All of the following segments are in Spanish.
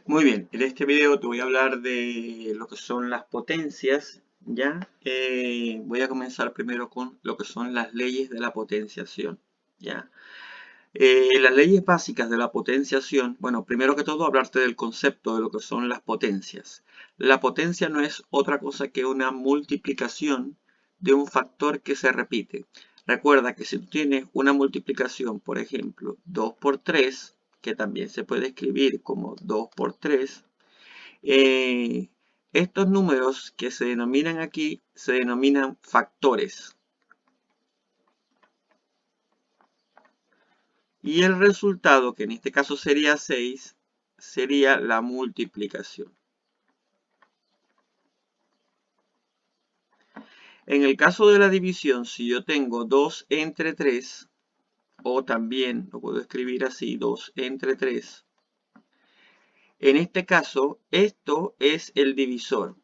Muy bien, en este video te voy a hablar de lo que son las potencias, ¿ya? Voy a comenzar primero con lo que son las leyes de la potenciación, ¿ya? Las leyes básicas de la potenciación, bueno, primero que todo hablarte del concepto de lo que son las potencias. La potencia no es otra cosa que una multiplicación de un factor que se repite. Recuerda que si tú tienes una multiplicación, por ejemplo, 2 por 3, que también se puede escribir como 2 por 3, eh, estos números que se denominan aquí se denominan factores. Y el resultado, que en este caso sería 6, sería la multiplicación. En el caso de la división, si yo tengo 2 entre 3, o también lo puedo escribir así, 2 entre 3, en este caso, esto es el divisor.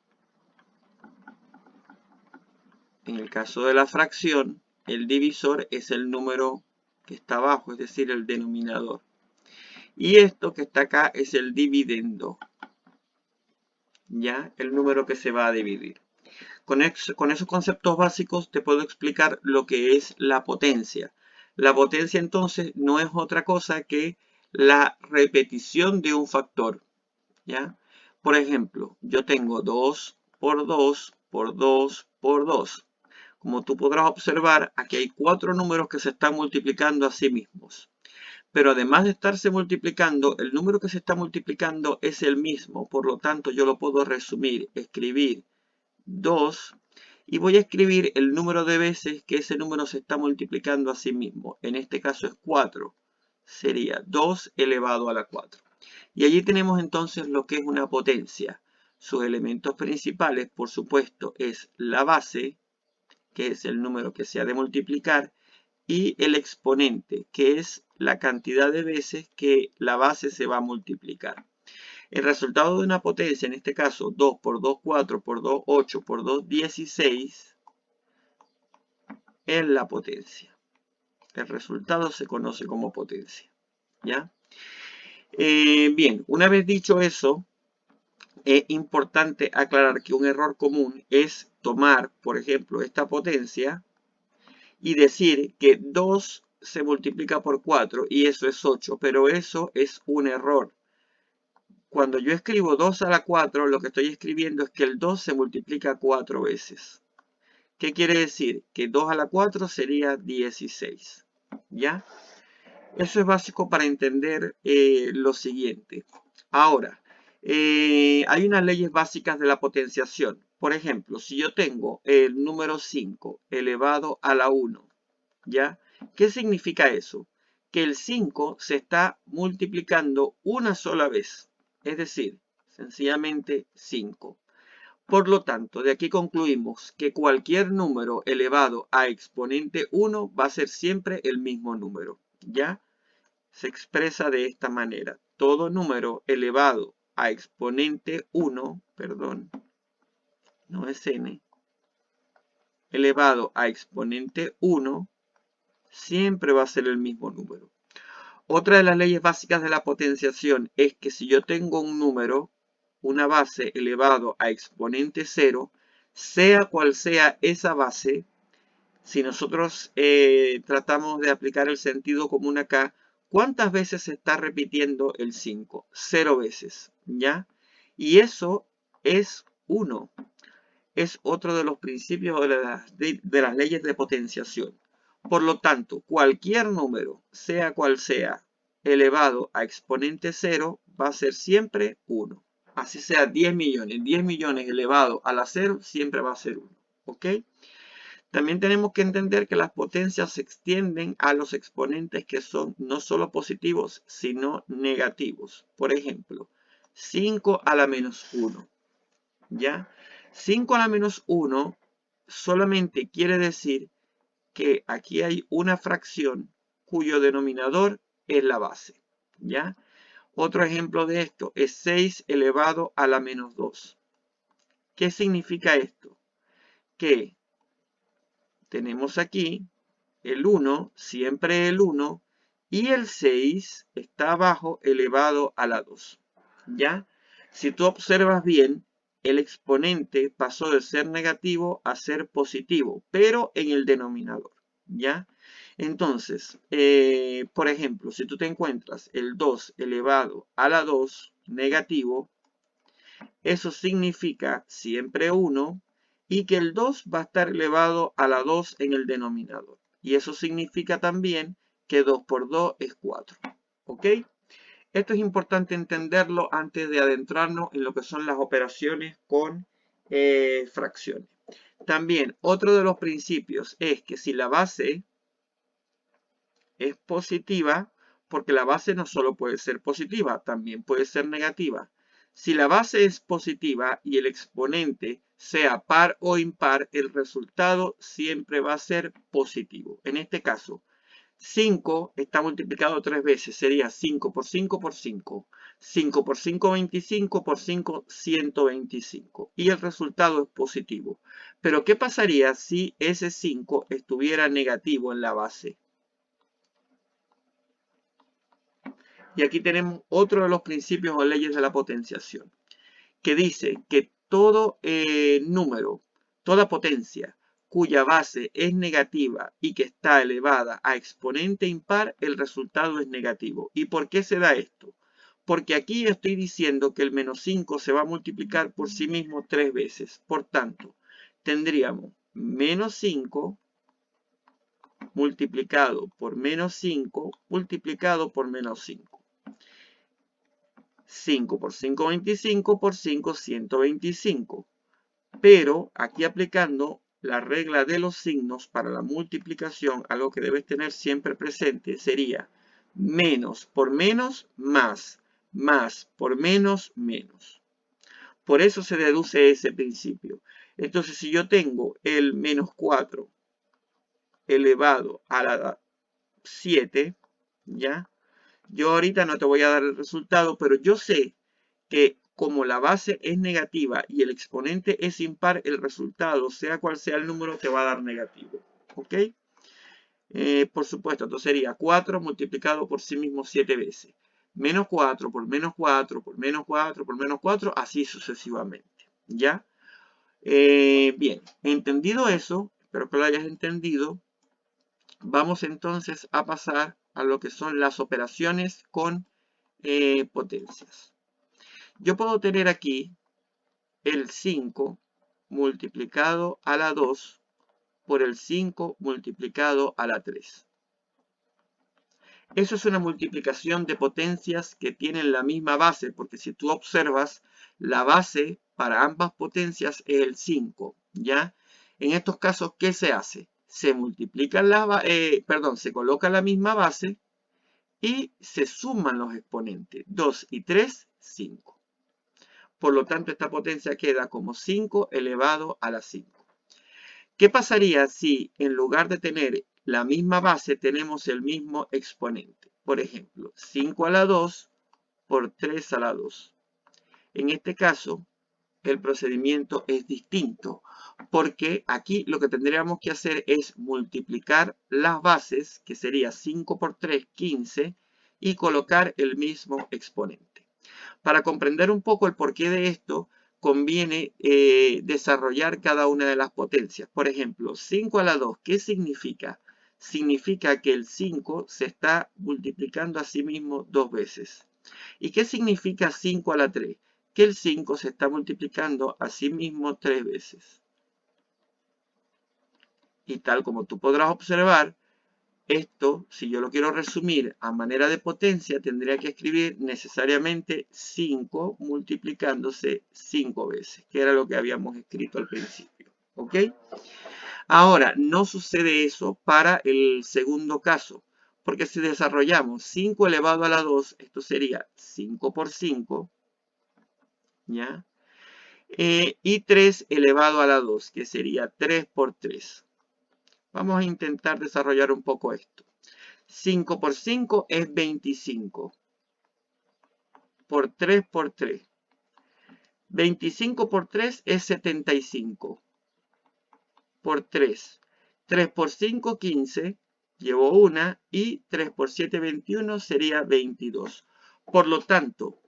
En el caso de la fracción, el divisor es el número que está abajo, es decir, el denominador. Y esto que está acá es el dividendo, ¿ya? El número que se va a dividir. Con esos conceptos básicos te puedo explicar lo que es la potencia. La potencia entonces no es otra cosa que la repetición de un factor, ¿ya? Por ejemplo, yo tengo 2 por 2 por 2 por 2. Como tú podrás observar, aquí hay 4 números que se están multiplicando a sí mismos. Pero además de estarse multiplicando, el número que se está multiplicando es el mismo. Por lo tanto, yo lo puedo resumir, escribir 2 y voy a escribir el número de veces que ese número se está multiplicando a sí mismo. En este caso es 4. Sería 2 elevado a la 4. Y allí tenemos entonces lo que es una potencia. Sus elementos principales, por supuesto, es la base, que es el número que se ha de multiplicar, y el exponente, que es la cantidad de veces que la base se va a multiplicar. El resultado de una potencia, en este caso 2 por 2, 4 por 2, 8 por 2, 16, es la potencia. El resultado se conoce como potencia, ¿ya? Bien, una vez dicho eso, es importante aclarar que un error común es tomar, por ejemplo, esta potencia y decir que 2 se multiplica por 4 y eso es 8, pero eso es un error. Cuando yo escribo 2 a la 4, lo que estoy escribiendo es que el 2 se multiplica 4 veces. ¿Qué quiere decir? Que 2 a la 4 sería 16. ¿Ya? Eso es básico para entender lo siguiente. Ahora, hay unas leyes básicas de la potenciación. Por ejemplo, si yo tengo el número 5 elevado a la 1, ¿ya? ¿Qué significa eso? Que el 5 se está multiplicando una sola vez. Es decir, sencillamente 5. Por lo tanto, de aquí concluimos que cualquier número elevado a exponente 1 va a ser siempre el mismo número. ¿Ya? Se expresa de esta manera. Todo número elevado a exponente 1, perdón, no es n, elevado a exponente 1, siempre va a ser el mismo número. Otra de las leyes básicas de la potenciación es que si yo tengo un número, una base elevado a exponente 0, sea cual sea esa base, si nosotros tratamos de aplicar el sentido común acá, ¿cuántas veces se está repitiendo el 5? 0 veces, ¿ya? Y eso es 1. Es otro de los principios de las leyes de potenciación. Por lo tanto, cualquier número, sea cual sea, elevado a exponente 0, va a ser siempre 1. Así sea 10 millones. 10 millones elevado a la 0 siempre va a ser 1. ¿Ok? También tenemos que entender que las potencias se extienden a los exponentes que son no solo positivos, sino negativos. Por ejemplo, 5 a la menos 1. ¿Ya? 5 a la menos 1 solamente quiere decir que aquí hay una fracción cuyo denominador es la base. ¿Ya? Otro ejemplo de esto es 6 elevado a la menos 2. ¿Qué significa esto? Que tenemos aquí el 1, siempre el 1, y el 6 está abajo elevado a la 2. ¿Ya? Si tú observas bien, el exponente pasó de ser negativo a ser positivo, pero en el denominador, ¿ya? Entonces, por ejemplo, si tú te encuentras el 2 elevado a la 2 negativo, eso significa siempre 1 y que el 2 va a estar elevado a la 2 en el denominador. Y eso significa también que 2 por 2 es 4. ¿Ok? Esto es importante entenderlo antes de adentrarnos en lo que son las operaciones con fracciones. También, otro de los principios es que si la base es positiva, porque la base no solo puede ser positiva, también puede ser negativa. Si la base es positiva y el exponente sea par o impar, el resultado siempre va a ser positivo. En este caso, 5 está multiplicado 3 veces, sería 5 por 5 por 5. 5 por 5, 25, por 5, 125. Y el resultado es positivo. Pero, ¿qué pasaría si ese 5 estuviera negativo en la base? Y aquí tenemos otro de los principios o leyes de la potenciación, que dice que todo número, toda potencia cuya base es negativa y que está elevada a exponente impar, el resultado es negativo. ¿Y por qué se da esto? Porque aquí estoy diciendo que el menos 5 se va a multiplicar por sí mismo 3 veces. Por tanto, tendríamos menos 5 multiplicado por menos 5 multiplicado por menos 5. 5 por 5, 25, por 5, 125. Pero aquí aplicando la regla de los signos para la multiplicación, algo que debes tener siempre presente sería menos por menos, más por menos, menos. Por eso se deduce ese principio. Entonces, si yo tengo el menos 4 elevado a la 7, ¿ya? Yo ahorita no te voy a dar el resultado, pero yo sé que como la base es negativa y el exponente es impar, el resultado, sea cual sea el número, te va a dar negativo. ¿Ok? Por supuesto, entonces sería 4 multiplicado por sí mismo 7 veces. Menos 4 por menos 4 por menos 4 por menos 4, así sucesivamente. ¿Ya? Bien, entendido eso, espero que lo hayas entendido. Vamos entonces a pasar a lo que son las operaciones con potencias. Yo puedo tener aquí el 5 multiplicado a la 2 por el 5 multiplicado a la 3. Eso es una multiplicación de potencias que tienen la misma base, porque si tú observas, la base para ambas potencias es el 5, ¿ya? En estos casos, ¿qué se hace? Se multiplican se coloca la misma base y se suman los exponentes. 2 y 3, 5. Por lo tanto, esta potencia queda como 5 elevado a la 5. ¿Qué pasaría si en lugar de tener la misma base tenemos el mismo exponente? Por ejemplo, 5 a la 2 por 3 a la 2. En este caso, el procedimiento es distinto, porque aquí lo que tendríamos que hacer es multiplicar las bases, que sería 5 por 3, 15, y colocar el mismo exponente. Para comprender un poco el porqué de esto, conviene desarrollar cada una de las potencias. Por ejemplo, 5 a la 2, ¿qué significa? Significa que el 5 se está multiplicando a sí mismo 2 veces. ¿Y qué significa 5 a la 3? Que el 5 se está multiplicando a sí mismo 3 veces. Y tal como tú podrás observar, esto, si yo lo quiero resumir a manera de potencia, tendría que escribir necesariamente 5 multiplicándose 5 veces, que era lo que habíamos escrito al principio. ¿Ok? Ahora, no sucede eso para el segundo caso, porque si desarrollamos 5 elevado a la 2, esto sería 5 por 5, ¿ya? Y 3 elevado a la 2, que sería 3 por 3. Vamos a intentar desarrollar un poco esto. 5 por 5 es 25. Por 3 por 3. 25 por 3 es 75. Por 3. 3 por 5, 15. Llevo una. Y 3 por 7, 21. Sería 22. Por lo tanto,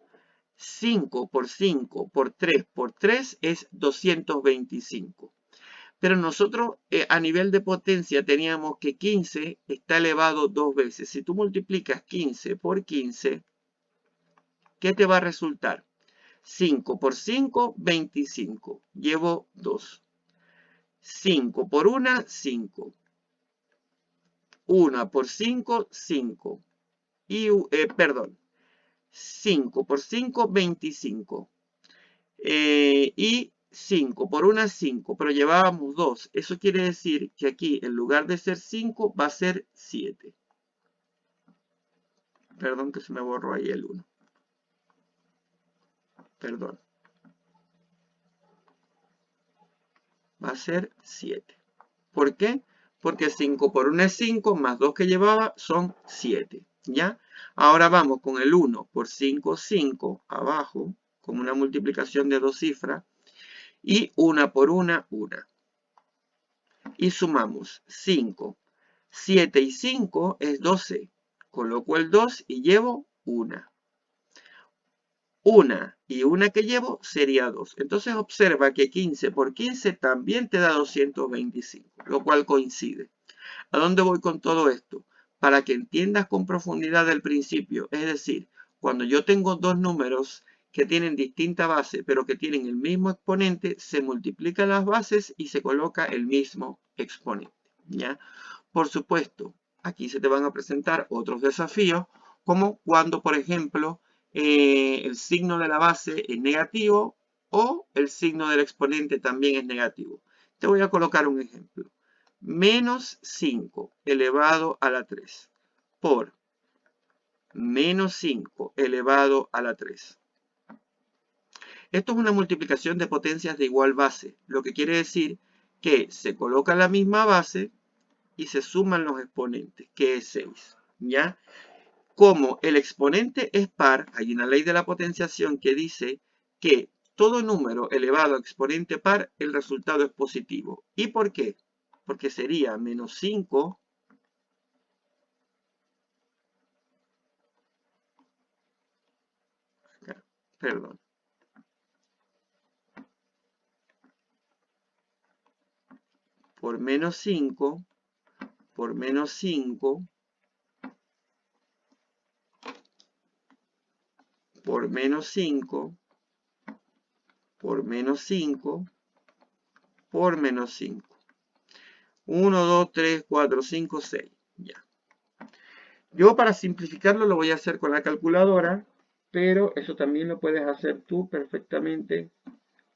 5 por 5 por 3 por 3 es 225. Pero nosotros a nivel de potencia teníamos que 15 está elevado 2 veces. Si tú multiplicas 15 por 15, ¿qué te va a resultar? 5 por 5, 25. Llevo 2. 5 por 1, 5. 1 por 5, 5. Y, perdón, 5 por 5, 25. Y 5 por 1, 5. Pero llevábamos 2. Eso quiere decir que aquí, en lugar de ser 5, va a ser 7. Perdón que se me borró ahí el 1. Perdón. Va a ser 7. ¿Por qué? Porque 5 por 1 es 5, más 2 que llevaba son 7. ¿Ya? Ahora vamos con el 1 por 5, 5, abajo, con una multiplicación de 2 cifras. Y 1 por 1, 1. Y sumamos 5. 7 y 5 es 12. Coloco el 2 y llevo 1. 1 y 1 que llevo sería 2. Entonces observa que 15 por 15 también te da 225, lo cual coincide. ¿A dónde voy con todo esto? Para que entiendas con profundidad el principio. Es decir, cuando yo tengo dos números que tienen distinta base, pero que tienen el mismo exponente, se multiplican las bases y se coloca el mismo exponente. ¿Ya? Por supuesto, aquí se te van a presentar otros desafíos, como cuando, por ejemplo, el signo de la base es negativo o el signo del exponente también es negativo. Te voy a colocar un ejemplo. Menos 5 elevado a la 3 por menos 5 elevado a la 3. Esto es una multiplicación de potencias de igual base, lo que quiere decir que se coloca la misma base y se suman los exponentes, que es 6. ¿Ya? Como el exponente es par, hay una ley de la potenciación que dice que todo número elevado a exponente par, el resultado es positivo. ¿Y por qué? Porque sería menos 5 acá, perdón. Por menos 5, por menos 5, por menos 5, por menos 5, por menos 5. 1, 2, 3, 4, 5, 6. Ya. Yo para simplificarlo lo voy a hacer con la calculadora, pero eso también lo puedes hacer tú perfectamente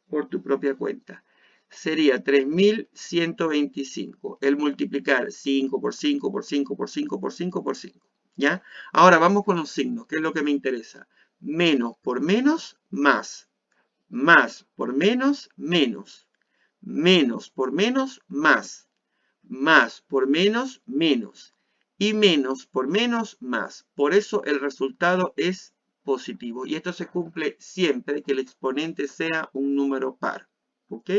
por tu propia cuenta. Sería 3125. El multiplicar 5 por 5 por 5 por 5 por 5 por 5. ¿Ya? Ahora vamos con los signos, que es lo que me interesa. Menos por menos, más. Más por menos, menos. Menos por menos, más. Más por menos, menos. Y menos por menos, más. Por eso el resultado es positivo. Y esto se cumple siempre que el exponente sea un número par. ¿Ok?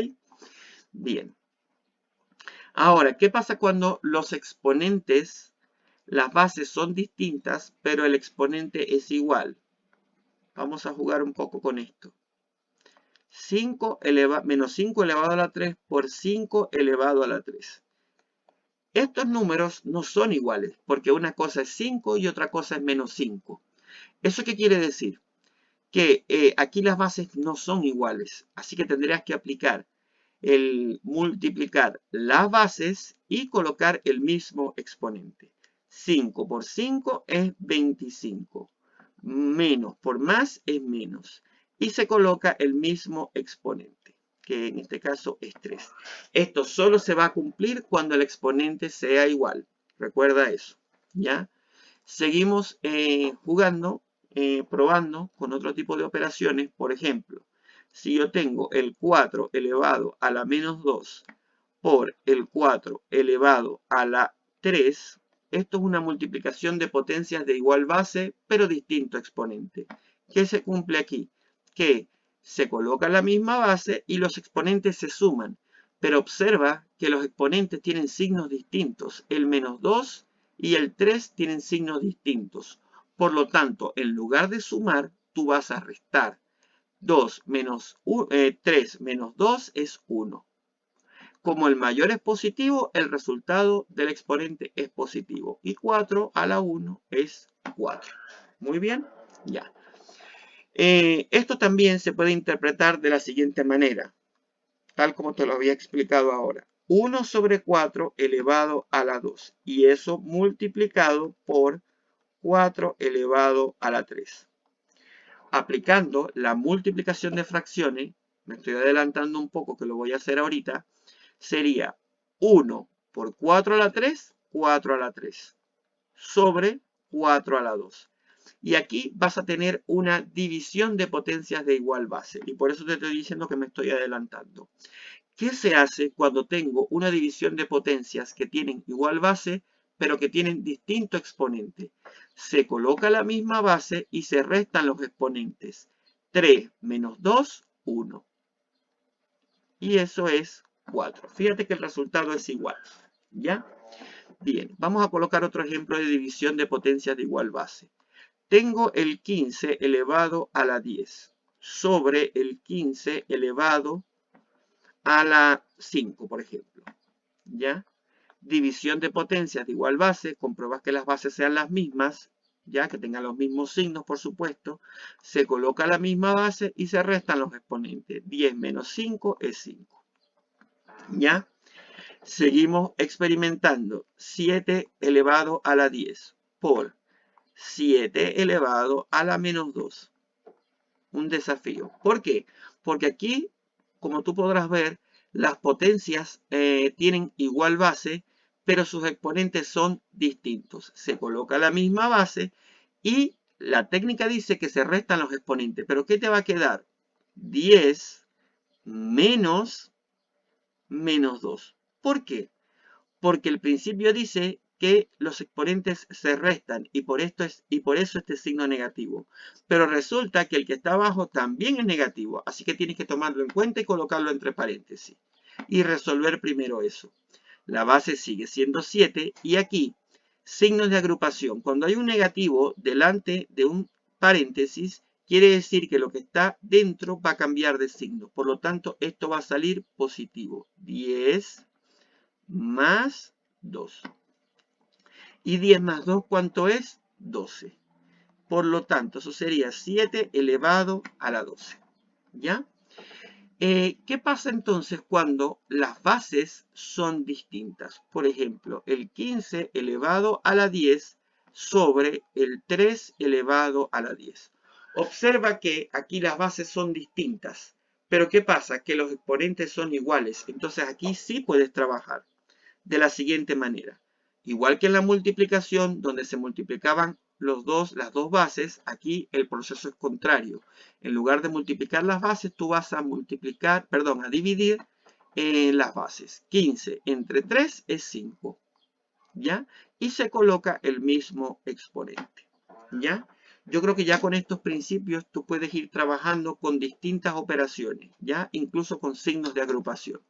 Bien. Ahora, ¿qué pasa cuando los exponentes, las bases son distintas, pero el exponente es igual? Vamos a jugar un poco con esto. Menos 5 elevado a la 3 por 5 elevado a la 3. Estos números no son iguales, porque una cosa es 5 y otra cosa es menos 5. ¿Eso qué quiere decir? Que aquí las bases no son iguales, así que tendrías que aplicar el multiplicar las bases y colocar el mismo exponente. 5 por 5 es 25. Menos por más es menos. Y se coloca el mismo exponente, que en este caso es 3. Esto solo se va a cumplir cuando el exponente sea igual. Recuerda eso. ¿Ya? Seguimos jugando, probando con otro tipo de operaciones. Por ejemplo, si yo tengo el 4 elevado a la menos 2 por el 4 elevado a la 3, esto es una multiplicación de potencias de igual base, pero distinto exponente. ¿Qué se cumple aquí? Que se coloca la misma base y los exponentes se suman. Pero observa que los exponentes tienen signos distintos. El menos 2 y el 3 tienen signos distintos. Por lo tanto, en lugar de sumar, tú vas a restar. 3 menos 2 es 1. Como el mayor es positivo, el resultado del exponente es positivo. Y 4 a la 1 es 4. Muy bien, ya. Esto también se puede interpretar de la siguiente manera, tal como te lo había explicado ahora. 1 sobre 4 elevado a la 2. Y eso multiplicado por 4 elevado a la 3. Aplicando la multiplicación de fracciones, me estoy adelantando un poco que lo voy a hacer ahorita, sería 1 por 4 a la 3, 4 a la 3, sobre 4 a la 2. Y aquí vas a tener una división de potencias de igual base. Y por eso te estoy diciendo que me estoy adelantando. ¿Qué se hace cuando tengo una división de potencias que tienen igual base, pero que tienen distinto exponente? Se coloca la misma base y se restan los exponentes. 3 menos 2, 1. Y eso es 4. Fíjate que el resultado es igual. ¿Ya? Bien, vamos a colocar otro ejemplo de división de potencias de igual base. Tengo el 15 elevado a la 10 sobre el 15 elevado a la 5, por ejemplo. ¿Ya? División de potencias de igual base, compruebas que las bases sean las mismas, ya que tengan los mismos signos, por supuesto. Se coloca la misma base y se restan los exponentes. 10 menos 5 es 5. ¿Ya? Seguimos experimentando. 7 elevado a la 10 por 7 elevado a la menos 2. Un desafío. ¿Por qué? Porque aquí, como tú podrás ver, las potencias tienen igual base, pero sus exponentes son distintos. Se coloca la misma base y la técnica dice que se restan los exponentes. ¿Pero qué te va a quedar? 10 menos 2. ¿Por qué? Porque el principio dice que los exponentes se restan y por eso este signo negativo. Pero resulta que el que está abajo también es negativo, así que tienes que tomarlo en cuenta y colocarlo entre paréntesis. Y resolver primero eso. La base sigue siendo 7 y aquí, signos de agrupación. Cuando hay un negativo delante de un paréntesis, quiere decir que lo que está dentro va a cambiar de signo. Por lo tanto, esto va a salir positivo. 10 más 2. Y 10 más 2, ¿cuánto es? 12. Por lo tanto, eso sería 7 elevado a la 12. ¿Ya? ¿Qué pasa entonces cuando las bases son distintas? Por ejemplo, el 15 elevado a la 10 sobre el 3 elevado a la 10. Observa que aquí las bases son distintas. Pero ¿qué pasa? Que los exponentes son iguales. Entonces aquí sí puedes trabajar de la siguiente manera. Igual que en la multiplicación, donde se multiplicaban las dos bases, aquí el proceso es contrario. En lugar de multiplicar las bases, tú vas a dividir las bases. 15 entre 3 es 5. ¿Ya? Y se coloca el mismo exponente. ¿Ya? Yo creo que ya con estos principios tú puedes ir trabajando con distintas operaciones, ¿ya? Incluso con signos de agrupación.